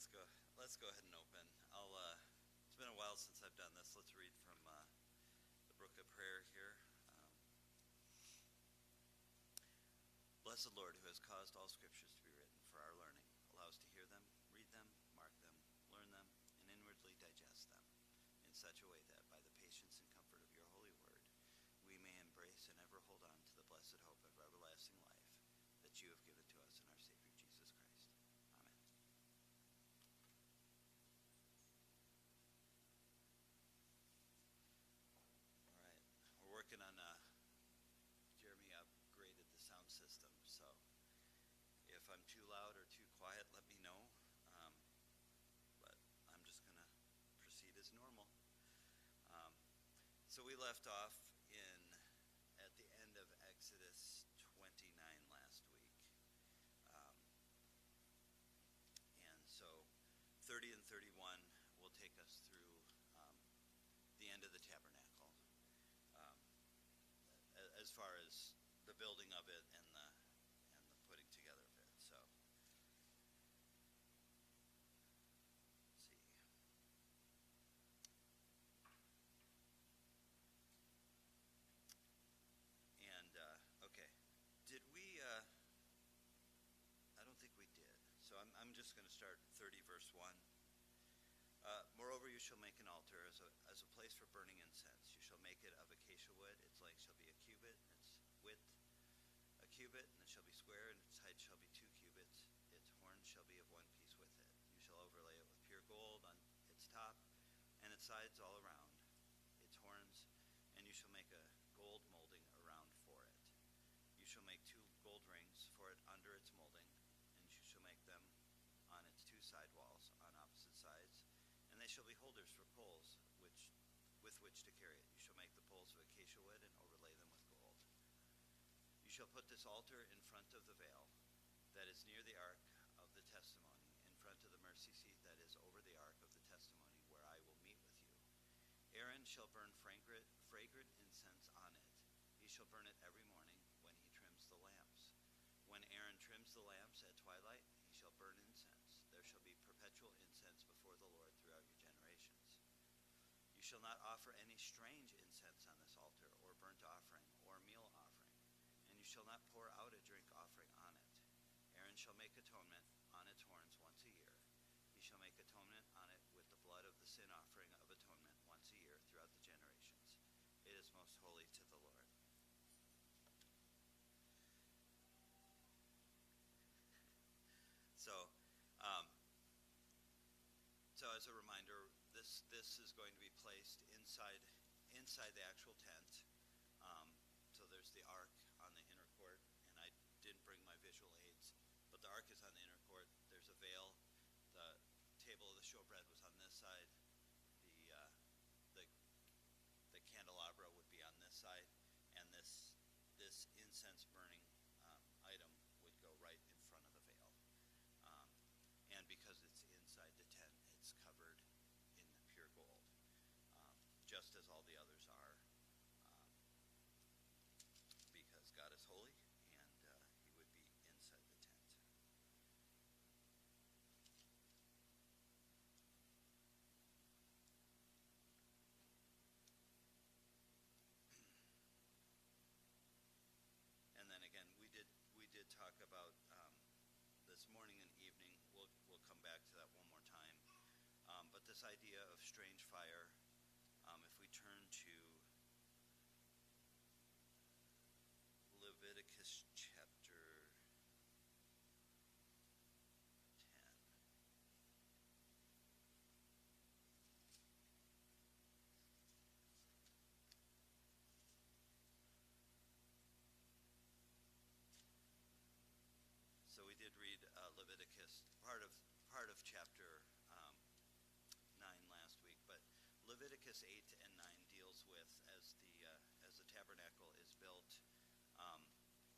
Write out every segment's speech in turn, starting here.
Let's go ahead and open. It's been a while since I've done this. Let's read from the Book of Prayer here. Blessed Lord, who has caused all scriptures to be written for our learning, allow us to hear them, read them, mark them, learn them, and inwardly digest them in such a way that by the patience and comfort of your holy word, we may embrace and ever hold on to the blessed hope of everlasting life that you have given to us in our Savior Jesus Christ. Amen. All right, we're working on Jeremy upgraded the sound system, so if I'm too loud or too quiet, let me know. Um, but I'm just going to proceed as normal. So we left off at the end of Exodus 29 last week. And so 30 and 31 will take us through the end of the tabernacle. As far as the building of it and the putting together of it. So let's see. And okay, did we? I don't think we did. So I'm just going to start 30 verse 1. Moreover, you shall make an altar as a place for burning incense. You shall make it of acacia wood. Its length shall be a cubit, and its width a cubit, and it shall be square, and its height shall be 2 cubits. Its horns shall be of one piece with it. You shall overlay it with pure gold on its top and its sides all around its horns, and you shall make a gold molding around for it. You shall make 2 gold rings for it under its molding, and you shall make them on its 2 side walls on opposite sides, and they shall be holders for poles with which to carry it. You shall make the poles of acacia wood and overlay them with gold. You shall put this altar in front of the veil that is near the ark of the testimony, in front of the mercy seat that is over the ark of the testimony, where I will meet with you. Aaron shall burn fragrant incense on it. He shall burn it every morning when he trims the lamps. When Aaron trims the lamps at twilight, he shall burn incense. There shall be perpetual incense before the Lord throughout your generations. You shall not offer any strange incense on this altar, or burnt offering, or meal offering, and you shall not pour out a drink offering on it. Aaron shall make atonement on its horns once a year. He shall make atonement on it with the blood of the sin offering of atonement once a year throughout the generations. It is most holy to the Lord. So as a reminder, this is going to be placed inside the actual tent. So there's the ark on the inner court, and I didn't bring my visual aids, but the ark is on the inner court. There's a veil. The table of the showbread was on this side. The candelabra would be on this side, and this incense burning item would go right in front of the veil. And because it's inside the tent, it's covered in pure gold, just as all the others are, because God is holy, and he would be inside the tent. And then again, we did talk about this morning and evening. We'll come back to that one more time. But this idea of strange fire, if we turn to Leviticus chapter 10. So we did read Leviticus, part of chapter 9 last week, but Leviticus 8 and 9 deals with, as the tabernacle is built,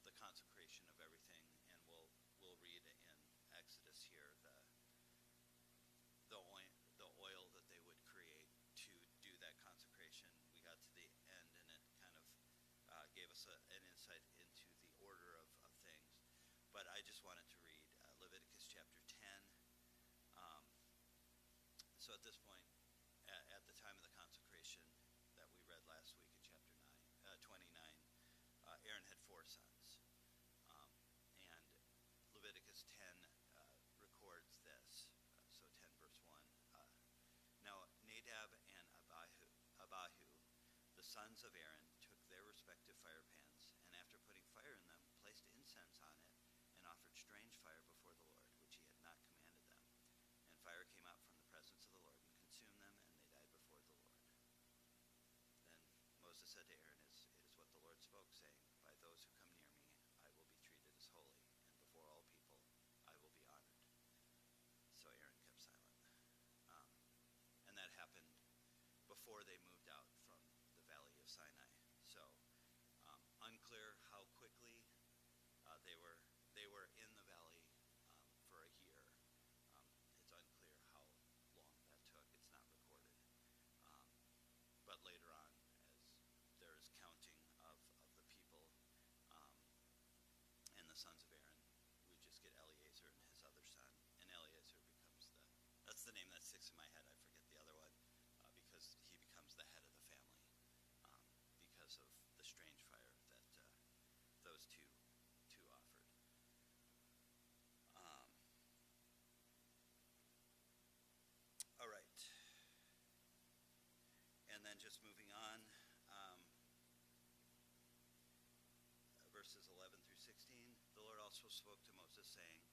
the consecration of everything, and we'll read in Exodus here the oil that they would create to do that consecration. We got to the end, and it kind of gave us an insight into the order of things. But I just wanted to read Leviticus chapter 10, last week in chapter 29, Aaron had 4 sons. And Leviticus 10 records this. So 10 verse 1. Now Nadab and Abihu, the sons of Aaron, took their respective fire pans, and after putting fire in them, placed incense on it, and offered strange fire before the Lord, which he had not commanded them. And fire came out from the presence of the Lord and consumed them, and they died before the Lord. Then Moses said to Aaron, it is what the Lord spoke, saying, by those who come near me, I will be treated as holy, and before all people, I will be honored. So Aaron kept silent. And that happened before they moved out from the Valley of Sinai. So unclear how quickly they were in the valley for a year. It's unclear how long that took. It's not recorded. But later on, as there is counting of the people and the sons of Aaron, we just get Eleazar and his other son. And Eleazar becomes that's the name that sticks in my head. I forget the other one because he becomes the head of the family because of the strange fire that those two offered. All right. And then just moving on, verses 11 through 16, the Lord also spoke to Moses, saying,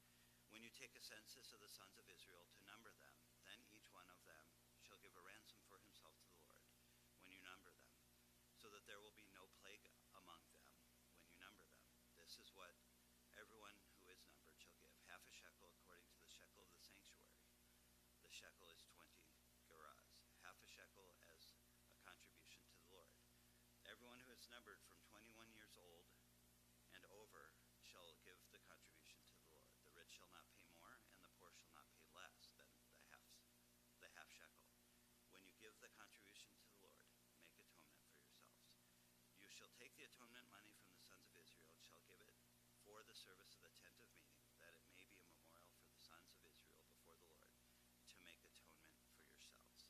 when you take a census of the sons of Israel to number them, then each one of them shall give a ransom for himself to the Lord when you number them, so that there will be no plague among them when you number them. This is what everyone who is numbered shall give, half a shekel according to the shekel of the sanctuary. The shekel is 20 gerahs, half a shekel as a contribution to the Lord. Everyone who is numbered from 21 years old and over shall give the contribution to the Lord. The rich shall not pay more, and the poor shall not pay less than the half shekel. When you give the contribution to the Lord, make atonement for yourselves. You shall take the atonement money from the sons of Israel, and shall give it for the service of the tent of meeting, that it may be a memorial for the sons of Israel before the Lord, to make atonement for yourselves.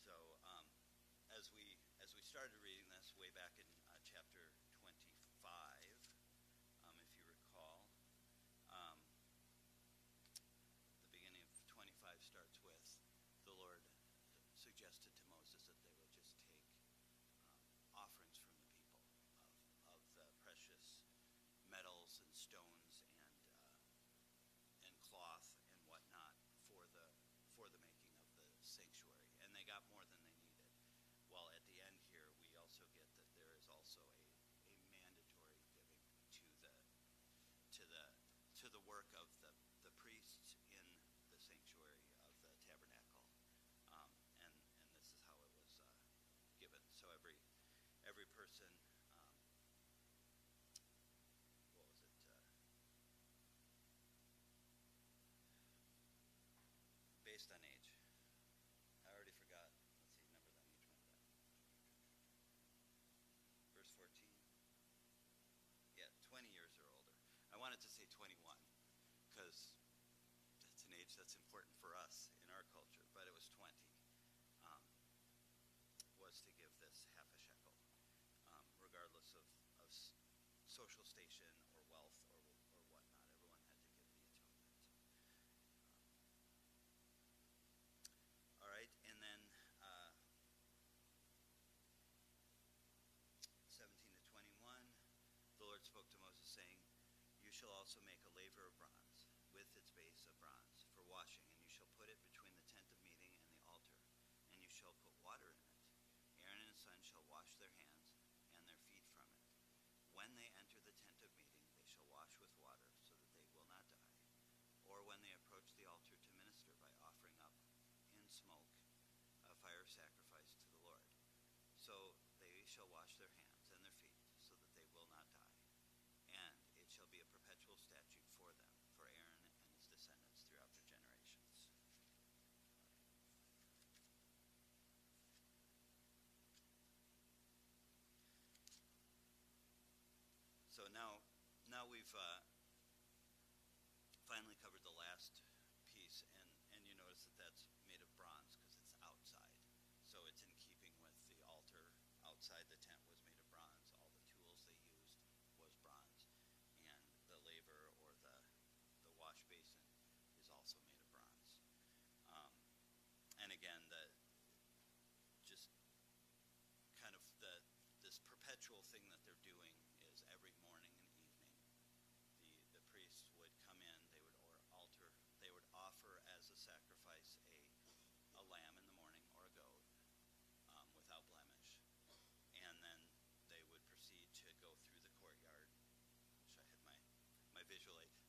So, as we started reading this way back in chapter 25, if you recall, the beginning of 25 starts with the Lord suggested to Moses that they would just take offerings from the people of the precious metals and stones and cloth and whatnot for the making of the sanctuary, and they got more than they needed. Well, at the end here, we also get that there is also a mandatory giving to the work of the priests in the sanctuary of the tabernacle, and this is how it was given. So every person, what was it? Based on age. I already forgot. Let's see, number them, each one of them. Verse 14. Yeah, 20 years or older. I wanted to say 21 because that's an age that's important for us in our culture, but it was 20. Was to give this half a shekel, regardless of social station or wealth or whatnot. Everyone had to give the atonement. All right, and then 17 to 21, the Lord spoke to Moses, saying, you shall also make a laver of bronze with its base of bronze for washing, and you shall put it between the tent of meeting and the altar, and you shall put water in it. Aaron and his son shall wash their hands and their feet from it. When they enter the tent of meeting, they shall wash with water, so that they will not die. Or when they approach the altar to minister by offering up in smoke a fire sacrifice to the Lord. So they shall wash their hands and their feet, so that they will not die. And it shall be a perpetual statute for them, for Aaron and his descendants throughout their generations. So now we've finally covered the last piece, and you notice that that's made of bronze because it's outside. So it's in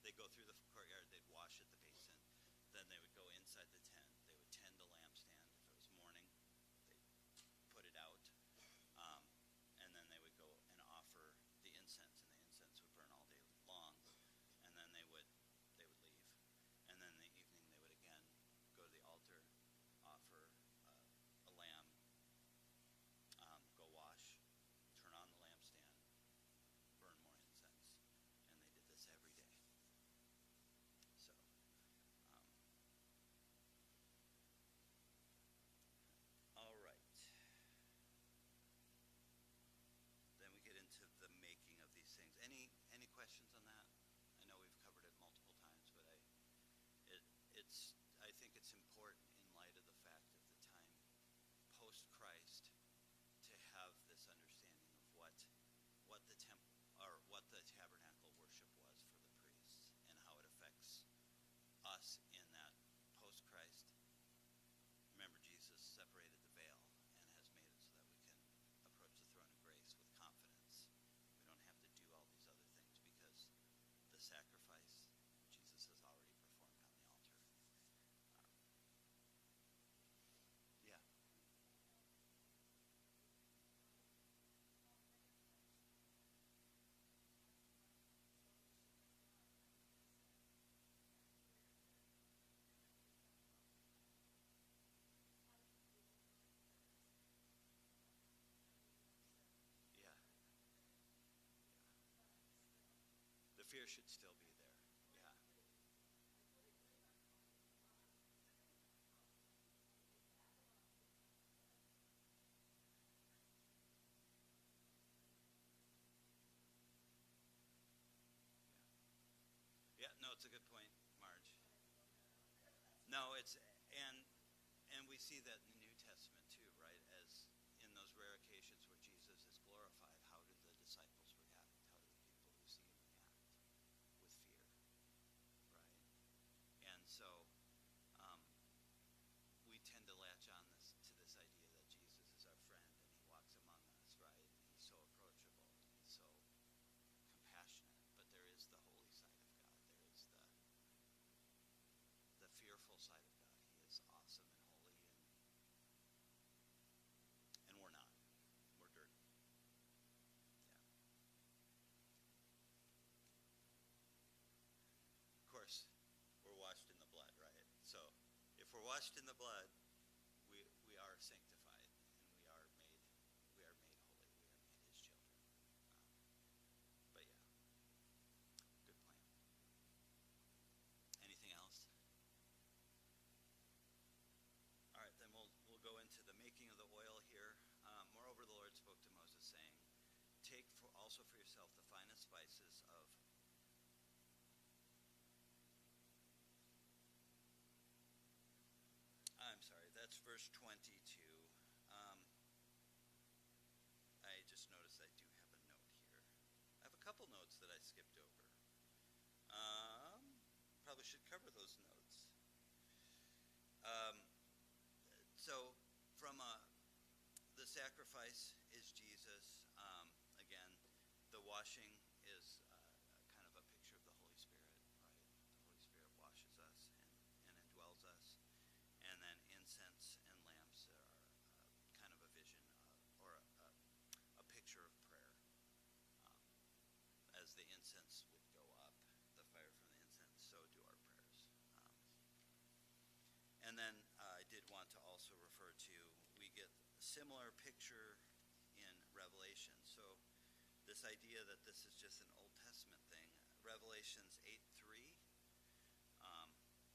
they'd go through the courtyard, they'd wash at the basin, then they would go inside the tent, they would tend the lampstand. If it was morning, they'd put it out, um, and then they would go and offer the incense, and the incense would burn all day long, and then they would leave, and then in the evening they would again go to the altar, offer a lamb, go wash, turn on the lampstand, burn more incense, and they did this every day. So, all right. Then we get into the making of these things. Any questions on that? I know we've covered it multiple times, but I think it's important in light of the fact of the time post Christ to have this understanding of what the temple or what the tabernacle worship was for the priests and how it affects us in that post Christ. Remember, Jesus separated the veil and has made it so that we can approach the throne of grace with confidence. We don't have to do all these other things because the sacrifice Jesus has already performed on the altar. Yeah. Yeah. The fear should still be there. Yeah. Yeah. No, it's a good point, Marge. No, and we see that in the New Testament too, right? As in those rare occasions where Jesus is glorified, how do the disciples react? How do the people who see him react? With fear, right? And so um, we tend to latch on this idea that Jesus is our friend and he walks among us, right? And he's so approachable and he's so compassionate. But there is the holy side of God. There is the fearful side of God. He is awesome and holy, and we're not. We're dirty. Yeah. Of course, we're washed in the blood, right? So if we're washed in the blood, we are sanctified and we are made holy. We are made his children. But yeah, good plan. Anything else? All right, then we'll go into the making of the oil here. Moreover, the Lord spoke to Moses, saying, "Take also for yourself the finest spices of." I'm sorry, that's verse 22. Um, I just noticed I do have a note here. I have a couple notes that I skipped over. Probably should cover those notes. Um, so, from the sacrifice is Jesus. Again, the washing is kind of a picture of the Holy Spirit, right? The Holy Spirit washes us and indwells us. And then incense and lamps are kind of a vision or a picture of prayer. Um, as the incense would go up, the fire from the incense, so do our prayers. And then I did want to also refer to, we get a similar picture in Revelation. So this idea that this is just an Old Testament thing, Revelations 8:3,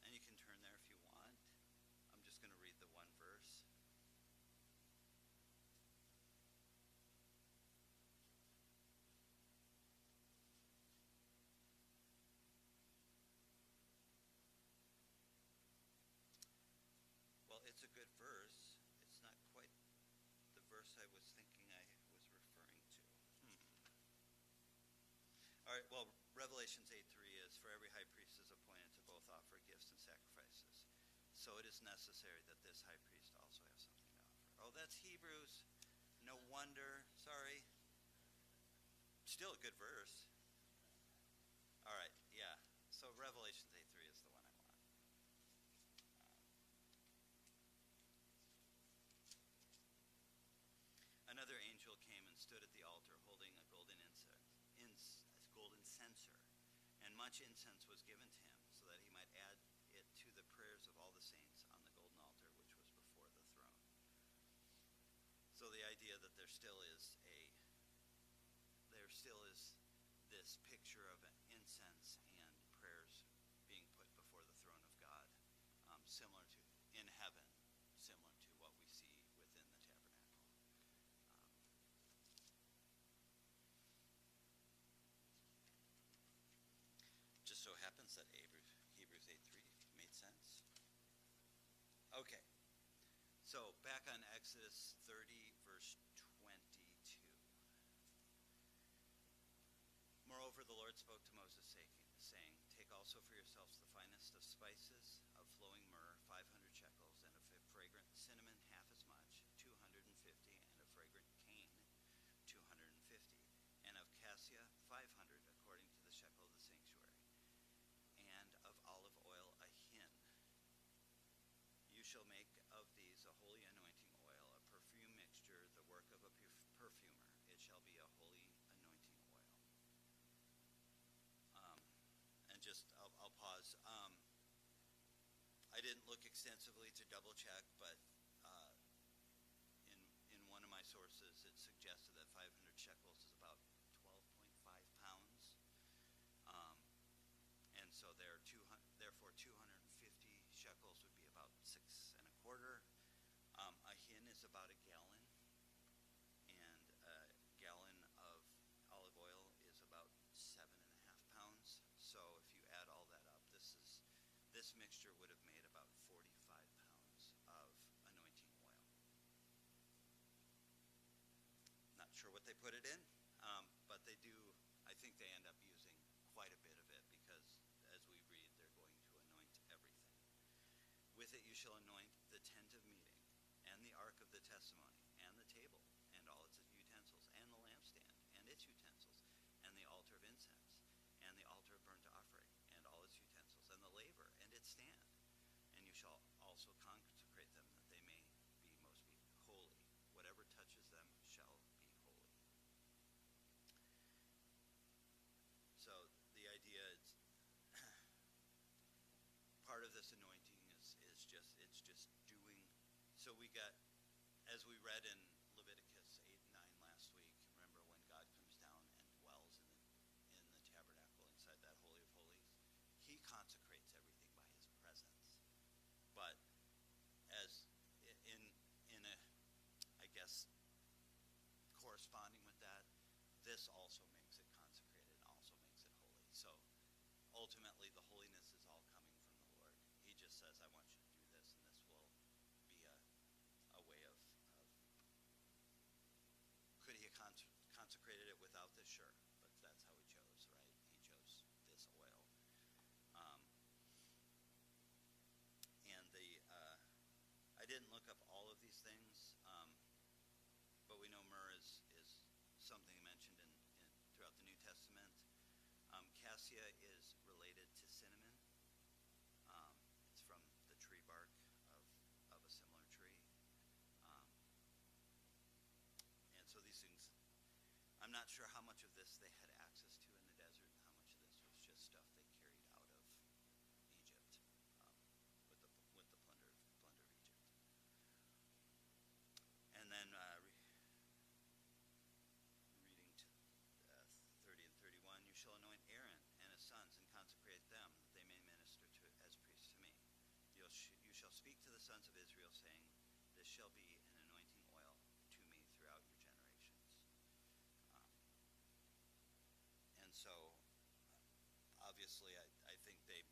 and you can turn there if you want. I'm just going to read the one verse. Well, it's a good verse. It's not quite the verse I was thinking I was referring to. All right, well, Revelations 8:3 is, "For every high priest is appointed to both offer gifts and sacrifices. So it is necessary that this high priest also have something to offer." Oh, that's Hebrews. No wonder. Sorry. Still a good verse. All right, yeah. censer, and much incense was given to him, so that he might add it to the prayers of all the saints on the golden altar which was before the throne. So the idea that there still is this picture of incense and prayers being put before the throne of God, similar to in heaven, similar to what we see within the tabernacle. Just so happens that Hebrews 8:3 made sense. Okay, so back on Exodus 30, verse 22. Moreover, the Lord spoke to Moses, saying, Take also for yourselves the finest of spices, of flowing myrrh, 500 shekels, and of fragrant cinnamon, half as much, 250, and of fragrant cane, 250, and of cassia, 500, according to the shekel of the sanctuary, and of olive oil, a hin. You shall make of these a holy anointing oil, a perfume mixture, the work of a perfumer. It shall be a holy anointing oil. I'll pause. I didn't look extensively to double check, but in one of my sources, it suggested that 500 shekels is about 12.5 pounds, and so therefore 250 shekels would be about 6.25. A hin is about a gallon, and a gallon of olive oil is about 7.5 pounds. So if you add all that up, this mixture would have made about 45 pounds of anointing oil. Not sure what they put it in, but they do. I think they end up using quite a bit of it because, as we read, they're going to anoint everything. With it you shall anoint the tent of meeting, and the ark of the testimony, and the table, and all its utensils, and the lampstand, and its utensils, and the altar of incense, and the altar of burnt offering, and all its utensils, and the laver, and its stand. And you shall also consecrate them, that they may be holy. Whatever touches them shall be holy. So the idea is part of this anointing is just doing. So we got, as we read in Leviticus 8 and 9 last week, remember when God comes down and dwells in the tabernacle inside that Holy of Holies? He consecrates everything by his presence. But as in a, I guess, corresponding with that, this also makes it consecrated and also makes it holy. So ultimately the holiness is all coming from the Lord. He just says, I want you to do this, and this will be a way of could he have consecrated it without this? Sure, but that's how he chose, right? He chose this oil. And I didn't look up all of these things, but we know myrrh is something mentioned throughout the New Testament. Cassia is related to cinnamon. It's from the tree bark of a similar tree. And so these things, I'm not sure how much of this they had access to in the desert and how much of this was just stuff they carried out of Egypt with the plunder of Egypt. And then reading to 30 and 31, you shall anoint Aaron and his sons and consecrate them, that they may minister as priests to me. You shall speak to the sons of Israel, saying, This shall be an anointing oil to me throughout your generations. And so, obviously, I think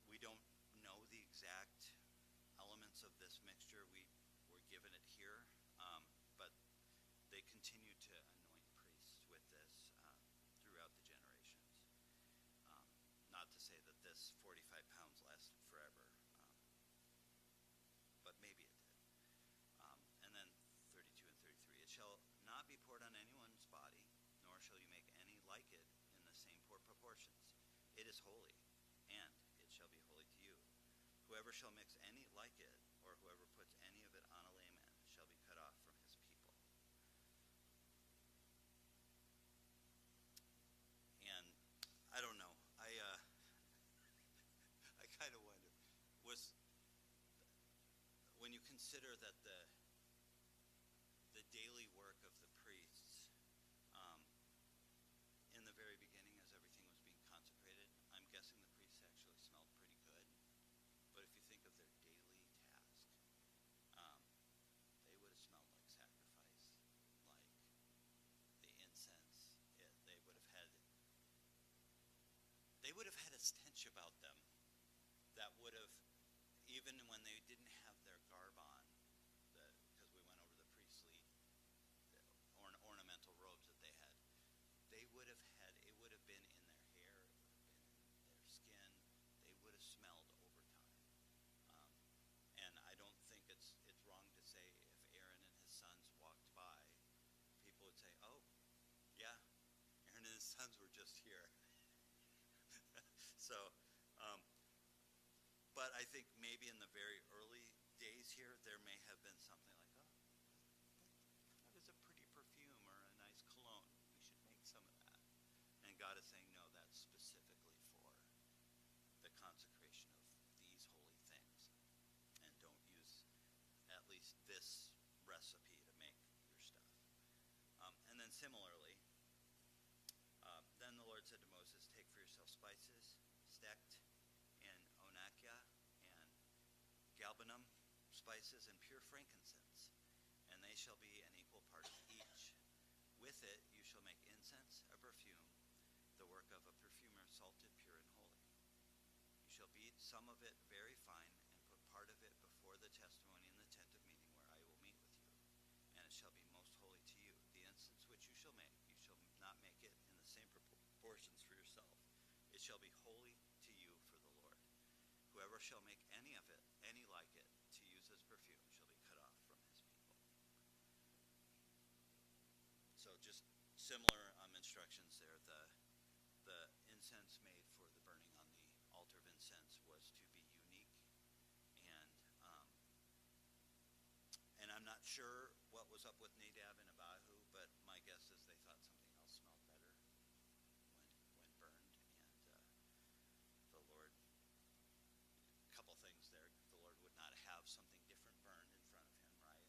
we don't know the exact elements of this mixture. We were given it here, but they continue to anoint priests with this throughout the generations. Not to say that this 45 pounds lasted forever, but maybe it did. And then 32 and 33, It shall not be poured on anyone's body, nor shall you make any like it in the same proportions. It is holy, and it shall be holy to you. Whoever shall mix any like it, or whoever puts any of it on a layman, shall be cut off from his people. And consider that the daily work of the priests, um, in the very beginning, as everything was being consecrated, I'm guessing the priests actually smelled pretty good. But if you think of their daily task, um, they would have smelled like sacrifice, like the incense. They would have had a stench about them that would have, even when they didn't have their garb on, because we went over the priestly ornamental robes that they would have had, it would have been in their hair, it would have been in their skin, they would have smelled over time. Um, and I don't think it's wrong to say if Aaron and his sons walked by, people would say, oh, yeah, Aaron and his sons were just here. So, um, but I think maybe in the very early days here, there may have been something like, oh, that is a pretty perfume or a nice cologne. We should make some of that. And God is saying, no, that's specifically for the consecration of these holy things. And don't use at least this recipe to make your stuff. And then similarly, then the Lord said to Moses, take for yourself spices, stacked in onycha and galbanum, spices and pure frankincense, and they shall be an equal part of each. With it you shall make incense, a perfume, the work of a perfumer, salted, pure, and holy. You shall beat some of it very fine, and put part of it before the testimony in the tent of meeting, where I will meet with you, and it shall be most holy to you. The incense which you shall make, you shall not make it in the same proportions for yourself. It shall be holy to you for the Lord. Whoever shall make any of it, any like it, to use as perfume, shall be cut off from his people. So just similar instructions there. The incense made for the burning on the altar of incense was to be unique, and and I'm not sure what was up with Nadab and Abihu, but my guess is they thought something else smelled better when burned, and the Lord, a couple things there, the Lord would not have something different burned in front of him, right?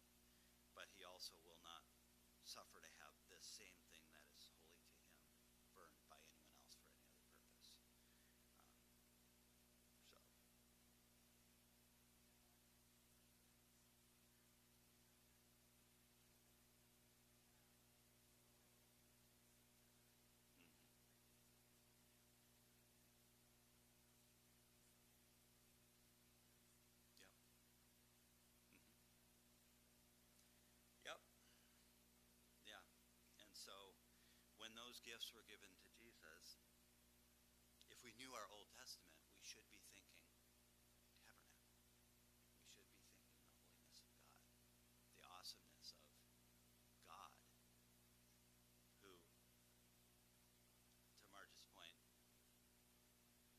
But he also will not suffer to have this same thing that is holy to him burned by anyone else for any other purpose. So. Yep. Yep. Yeah. And so when those gifts were given to Jesus, if we knew our Old Testament, we should be thinking tabernacle. We should be thinking the holiness of God, the awesomeness of God, who, to Marge's point,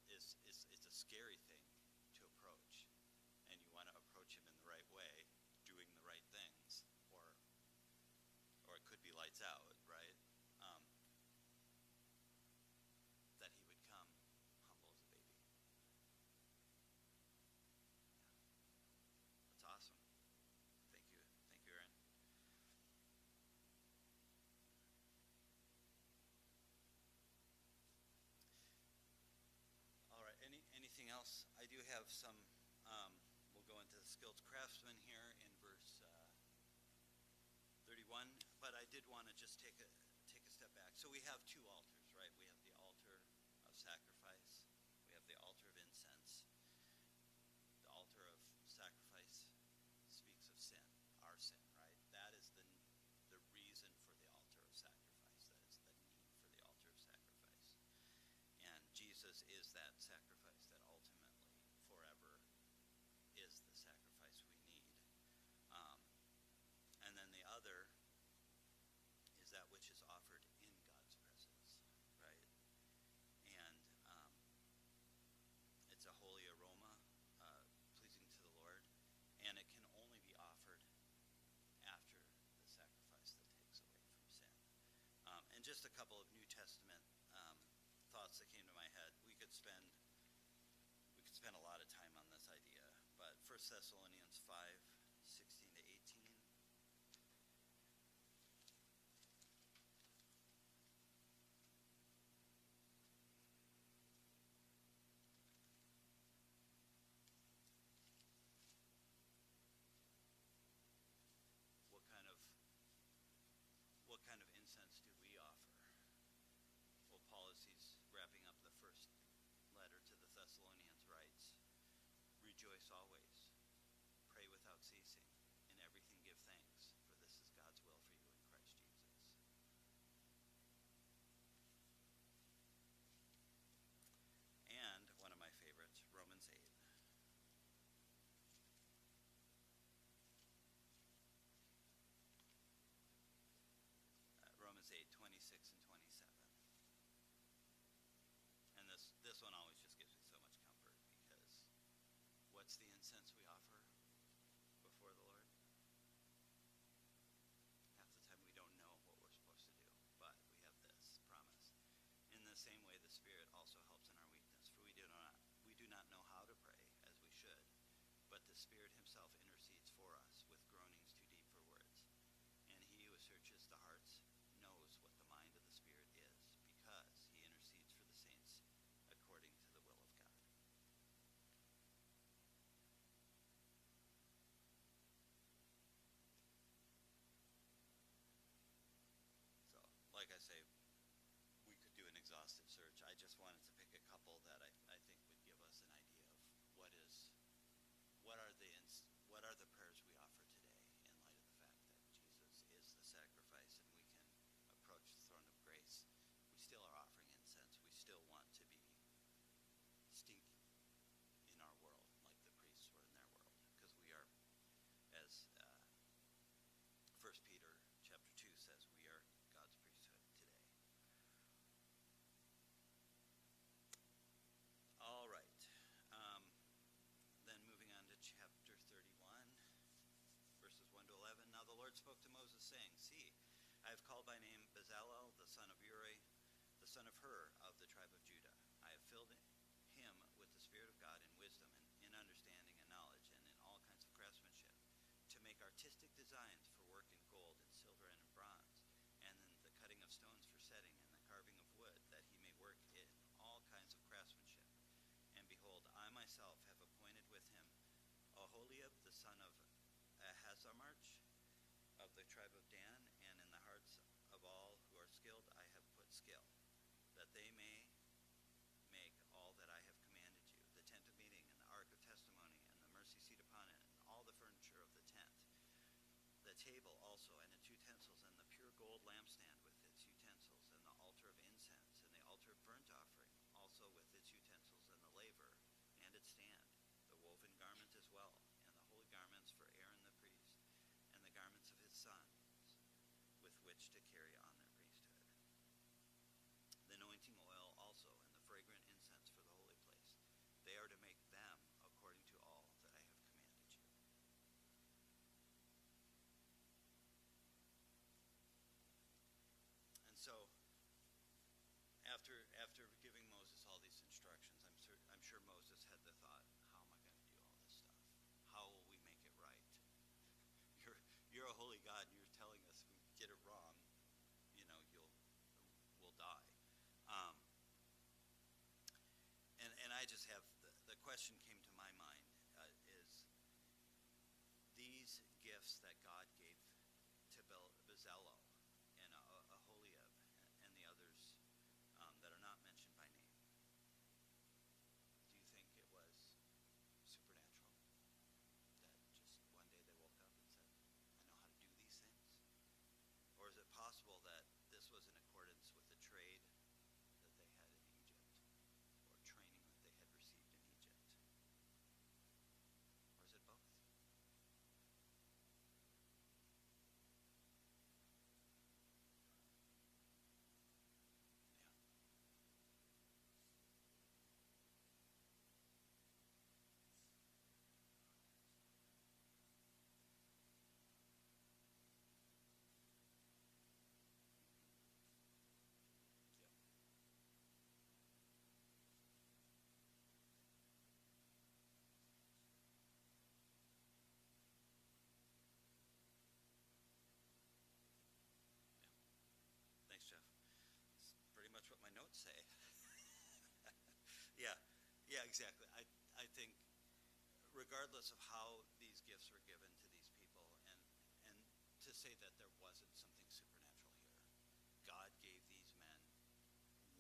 it's a scary thing to approach, and you want to approach him in the right way, doing the right things, or it could be lights out, right? That he would come humble as a baby. Yeah. That's awesome. Thank you, Aaron. All right. Anything else? I do have some. We'll go into the skilled craftsman here in verse 31, but I did want to just take a step back. So we have two altars, right? We have the altar of sacrifice. We have the altar of incense. The altar of sacrifice speaks of sin, our sin, right? That is the reason for the altar of sacrifice. That is the need for the altar of sacrifice. And Jesus is that sacrifice that ultimately, forever, is the sacrifice we need. And then the other is that which is offered in God's presence, right? And it's a holy aroma, pleasing to the Lord, and it can only be offered after the sacrifice that takes away from sin. And just a couple of New Testament thoughts that came to my head. We could spend a lot of time on this idea, but 1 Thessalonians 5:16 what's the incense we offer before the Lord? Half the time we don't know what we're supposed to do, but we have this promise. In the same way, the Spirit also helps in our weakness, for we do not know how to pray as we should, but the Spirit himself intercedes for us with groanings too deep for words. And he who searches the hearts knows what the mind of the Spirit is, because he intercedes for the saints according to the will of God. So, like I say, we could do an exhaustive search. I just wanted to pick a couple that I think would give us an idea of what are the prayers we offer today in light of the fact that Jesus is the sacrifice and we can approach the throne of grace. We still are offering incense. We still want to be stinky in our world like the priests were in their world, because we are, as 1 Peter chapter 2 says, we are God's priesthood today. All right. Then moving on to chapter 31, verses 1 to 11. Now the Lord spoke to Moses, saying, See, I have called by name Bezalel, the son of Uri, the son of Hur, of the tribe of Judah. I have filled him with the Spirit of God in wisdom and in understanding and knowledge and in all kinds of craftsmanship, to make artistic designs for work in gold and silver and in bronze, and in the cutting of stones for setting and the carving of wood, that he may work in all kinds of craftsmanship. And behold, I myself have appointed with him Aholiab, the son of Ahisamach, of the tribe of Dan, and in the hearts of all who are skilled I have put skill, that they may make all that I have commanded you, the tent of meeting, and the ark of testimony, and the mercy seat upon it, and all the furniture of the tent, the table also, and its utensils, and the pure gold lampstand with its utensils, and the altar of incense, and the altar of burnt offering, also with its utensils, and the laver, and its stand, the woven garment as well, and the holy garments for Aaron the priest, and the garments of his sons, with which to carry on their priesthood. The anointing oil also, and the fragrant incense for the holy place. They are to make them according to all that I have commanded you. And so, after giving Moses all these instructions, I'm sure Moses had the thought, how am I going to do all this stuff? How will we make it right? You're a holy God, and you're telling us if we get it wrong, we'll die. And I just have, the question came to my mind, is these gifts that God gave to Bezalel and Aholiab and the others that are not mentioned by name, do you think it was supernatural? That just one day they woke up and said, I know how to do these things? Or is it possible that this was in accordance with the trade that they had in Egypt, or training that they had received in Egypt? Or is it both? Yeah. Yep. Thanks, Jeff. That's pretty much what my notes say. Yeah, yeah, exactly. I think regardless of how these gifts were given to these people, and to say that there wasn't something supernatural here, God gave these men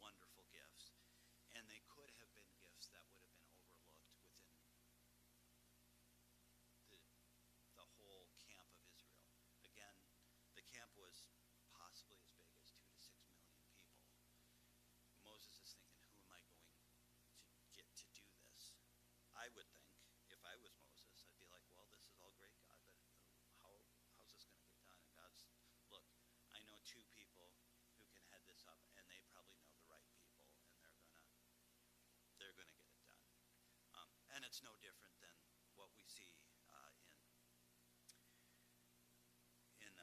wonderful gifts, and they could have been gifts that would have been overlooked within the whole camp of Israel. Again, the camp was possibly as big as 2 to 6 million people. Moses is thinking, who am I going to get to do this? I would think, if I was Moses, I'd be like, well, this is all great, God, but how's this going to get done? And God's, look, I know 2 people who can head this up, and they probably know the right people, and they're gonna get it done. And it's no different than see in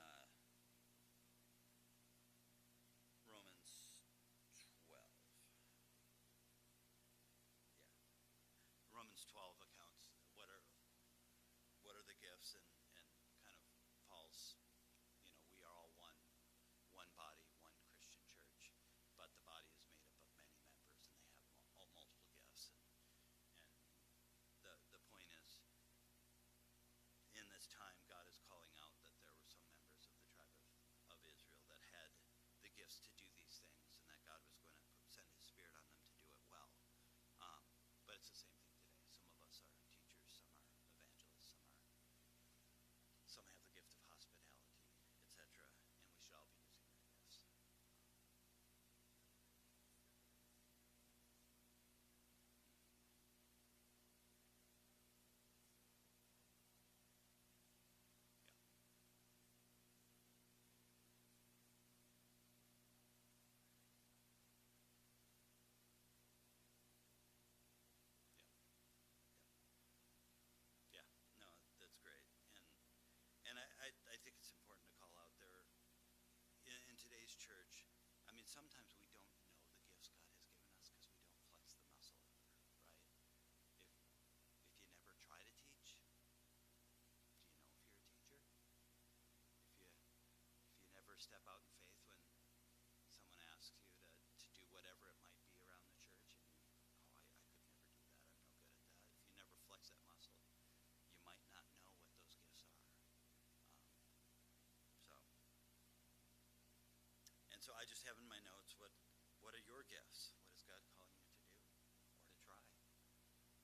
Romans 12. Yeah, Romans 12 accounts what are the gifts and kind of Paul's. We are all one body, one Christian church, but the body is made up of many members, and they have all multiple gifts. And the point is, in this time, God is calling out that there were some members of the tribe of Israel that had the gifts to do these things, and that God was going to send His Spirit on them to do it well. But it's the same thing today. Some of us are teachers, some are evangelists, some have the gift of hospitality, etc., and we should all be using their gifts. Yeah. Yeah. No, that's great. And I think it's important to call out there in today's church. I mean, sometimes we don't know the gifts God has given us because we don't flex the muscle ever, right? If you never try to teach, do you know if you're a teacher? If you never step out in faith when someone asks you to do whatever it might be around the church, and I could never do that. I'm no good at that. If you never flex that muscle, you might not know what those gifts are. So, and so I just have in my notes, what are your gifts? What is God calling you to do or to try?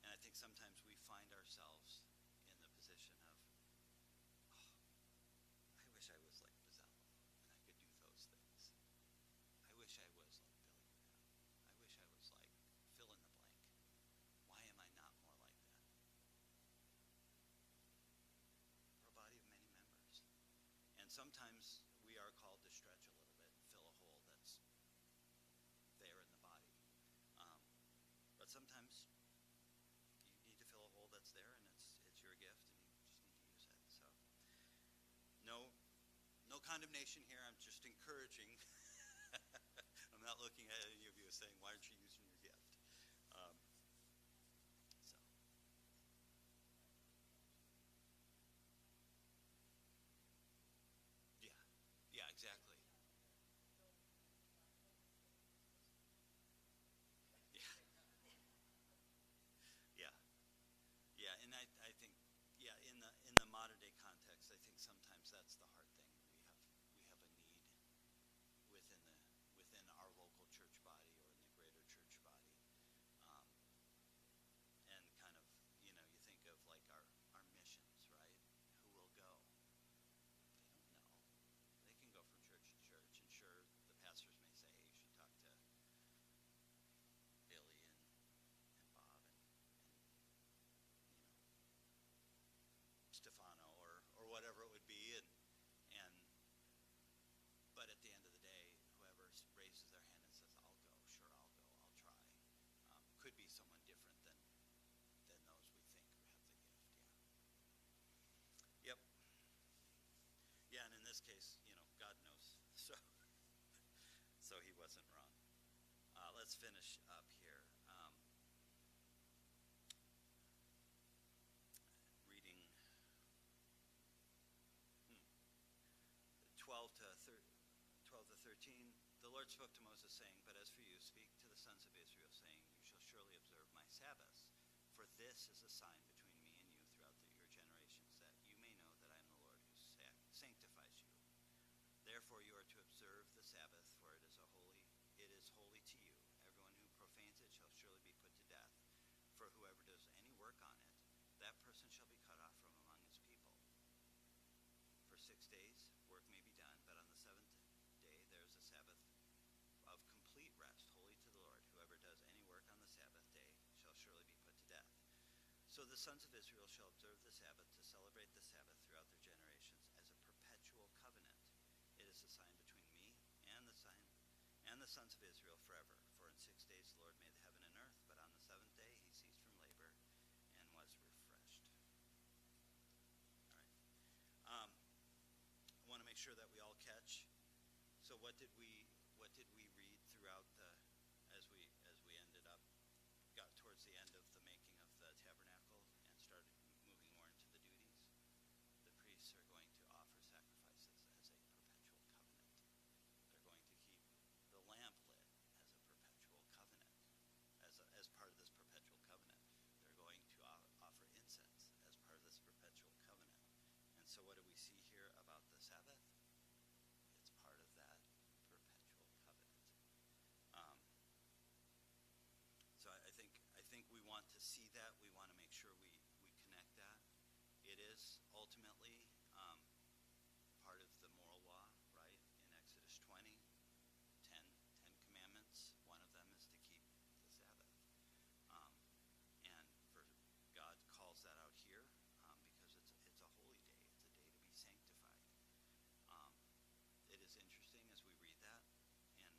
And I think sometimes we find ourselves in the position of, I wish I was like Bazzello and I could do those things. I wish I was like Billy Graham. I wish I was like fill in the blank. Why am I not more like that? We're a body of many members. And sometimes we are called to stretch a little bit and fill a hole that's there in the body. But sometimes you need to fill a hole that's there, and it's your gift, and you just need to use it. So no condemnation here. I'm just encouraging. I'm not looking at any of you as saying, why aren't you using your gift? So. Yeah. Yeah, exactly. Yeah. Yeah. Yeah, and I think, yeah, in the modern day context, I think sometimes that's the hard thing. We have a need within our local church body or in the greater church body, um, and kind of, you think of like our missions, right? Who will go? They don't know. They can go from church to church, and sure, the pastors may say, hey, you should talk to Billy and Bob and Stefano or whatever it would be, and but at the end of the day, whoever raises their hand and says, I'll go, sure, I'll go, I'll try, could be someone different than those we think who have the gift. Yeah. Yep. Yeah, and in this case, God knows, so he wasn't wrong. Let's finish up here. Reading 12 to 13. The Lord spoke to Moses, saying, But as for you, speak to the sons of Israel, saying, You shall surely observe my Sabbaths, for this is a sign between me and you throughout your generations, that you may know that I am the Lord who sanctifies you. Therefore you are to observe the Sabbath, for it is holy to you. Everyone who profanes it shall surely be put to death. For whoever does any work on it, that person shall be cut off from among his people. For 6 days work may be done, but on the seventh day there is a Sabbath of complete rest, holy to the Lord. Whoever does any work on the Sabbath day shall surely be put to death. So the sons of Israel shall observe the Sabbath to celebrate the Sabbath throughout their generations as a perpetual covenant. It is a sign between me and the sons of Israel forever. For in 6 days the Lord made the heaven and earth, but on the seventh day he ceased from labor and was refreshed. sure that we all catch. So what did we read throughout the as we ended up got towards the end of the making of the tabernacle and started moving more into the duties? The priests are going to offer sacrifices as a perpetual covenant. They're going to keep the lamp lit as a perpetual covenant. As part of this perpetual covenant, they're going to offer incense as part of this perpetual covenant. And so what do we see here about the Sabbath? It's part of that perpetual covenant. So I think we want to see that. We want to make sure we connect that. It is ultimately part of the moral law, right? In Exodus 20, 10 commandments. One of them is to keep the Sabbath. And God calls that out here because it's a holy day. It's a day to be sanctified. It is interesting as we read that, and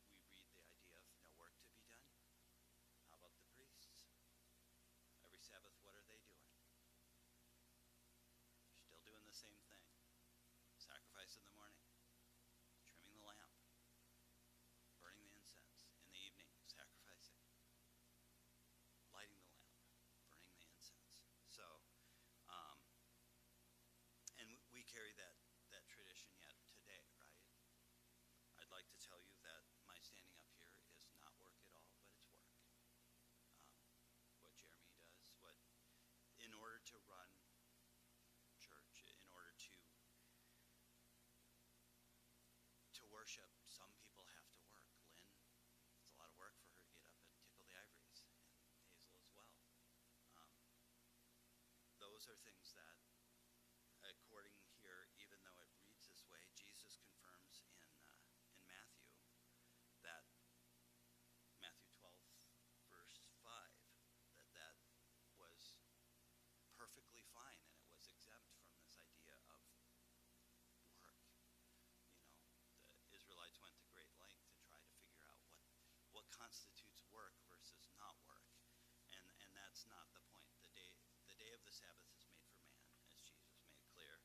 we read the idea of no work to be done. How about the priests? Every Sabbath, what are they doing? They're still doing the same thing. Sacrifice in the morning, trimming the lamp, burning the incense. In the evening, sacrificing, lighting the lamp, burning the incense. So, and we carry that tradition yet today, right? I'd like to tell you that my standing up here is not work at all, but it's work. What Jeremy does, in order to run church, in order to worship, some people have to work. Lynn, it's a lot of work for her to get up and tickle the ivories, and Hazel as well. Those are things that, according here, even though it reads this way, Jesus confirms in Matthew that Matthew 12, verse 5, that was perfectly fine, and it was exempt from this idea of work. The Israelites went to great length to try to figure out what constitutes work versus not work, and that's not the point. The day of the Sabbath is made for man, as Jesus made clear,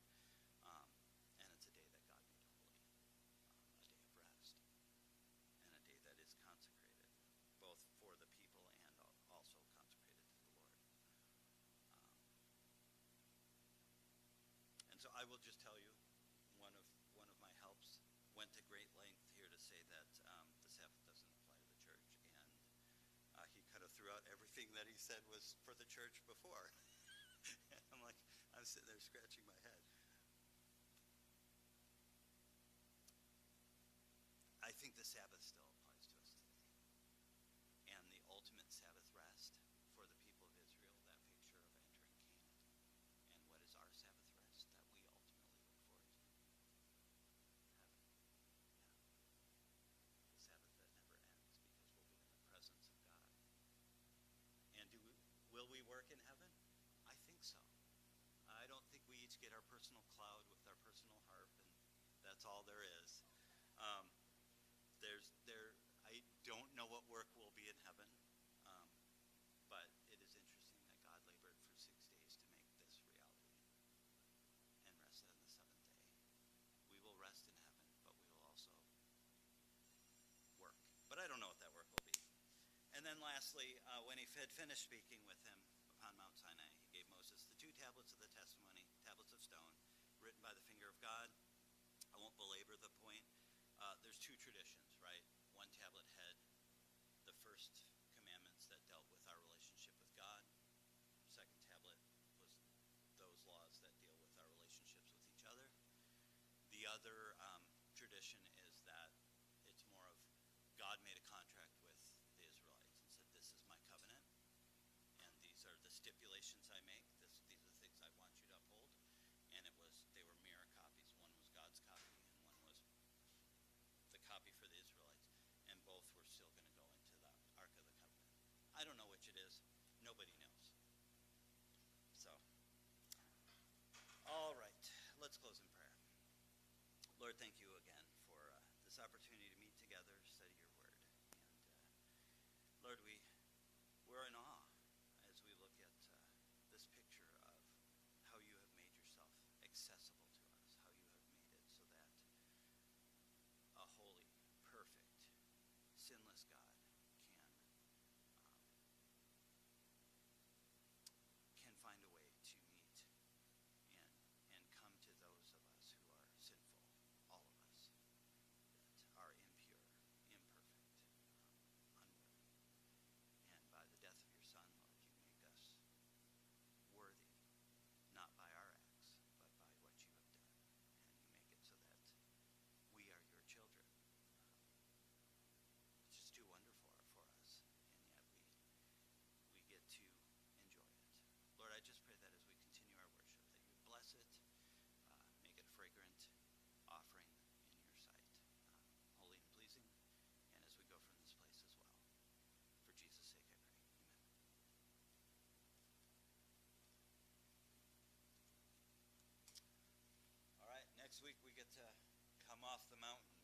and it's a day that God made holy, a day of rest, and a day that is consecrated, both for the people and also consecrated to the Lord. And so I will just tell you, one of my helps went to great length here to say that the Sabbath doesn't apply to the church, and he kind of threw out everything that he said was for the church before. I'm sitting there scratching my head. I think the Sabbath still applies to us today. And the ultimate Sabbath rest for the people of Israel, that picture of entering Canaan. And what is our Sabbath rest that we ultimately look forward to? Heaven. Yeah. The Sabbath that never ends because we'll be in the presence of God. And will we work in heaven? I think so. I don't think we each get our personal cloud with our personal harp, and that's all there is. I don't know what work will be in heaven, but it is interesting that God labored for 6 days to make this reality and rested on the seventh day. We will rest in heaven, but we will also work. But I don't know what that work will be. And then lastly, when he had finished speaking with him upon Mount Sinai, he gave Moses the 2 tablets of the testimony, tablets of stone, written by the finger of God. I won't belabor the point. There's 2 traditions, right? One tablet had the first commandments that dealt with our relationship with God. Second tablet was those laws that deal with our relationships with each other. The other tradition is that it's more of God made a contract with the Israelites and said, this is my covenant, and these are the stipulations I make. These are the things I want you to uphold. And they were mirror copies. One was God's copy, and one was the copy for the Israelites. And both were still going to go into the Ark of the Covenant. I don't know which it is. Nobody knows. So, all right. Let's close in prayer. Lord, thank you again for this opportunity to meet together, study your word. And Lord, we're in awe as we look at this picture of how you have made yourself accessible to us, how you have made it so that sinless God can find a way to meet and come to those of us who are sinful, all of us, that are impure, imperfect, unworthy. And by the death of your Son, Lord, you make us worthy, not by our acts, but by what you have done. And you make it so that we are your children. It's just too wonderful for us, and yet we get to enjoy it. Lord, I just pray that as we continue our worship, that you would bless it, make it a fragrant offering in your sight, holy and pleasing, and as we go from this place as well. For Jesus' sake I pray. Amen. All right, next week we get to come off the mountain.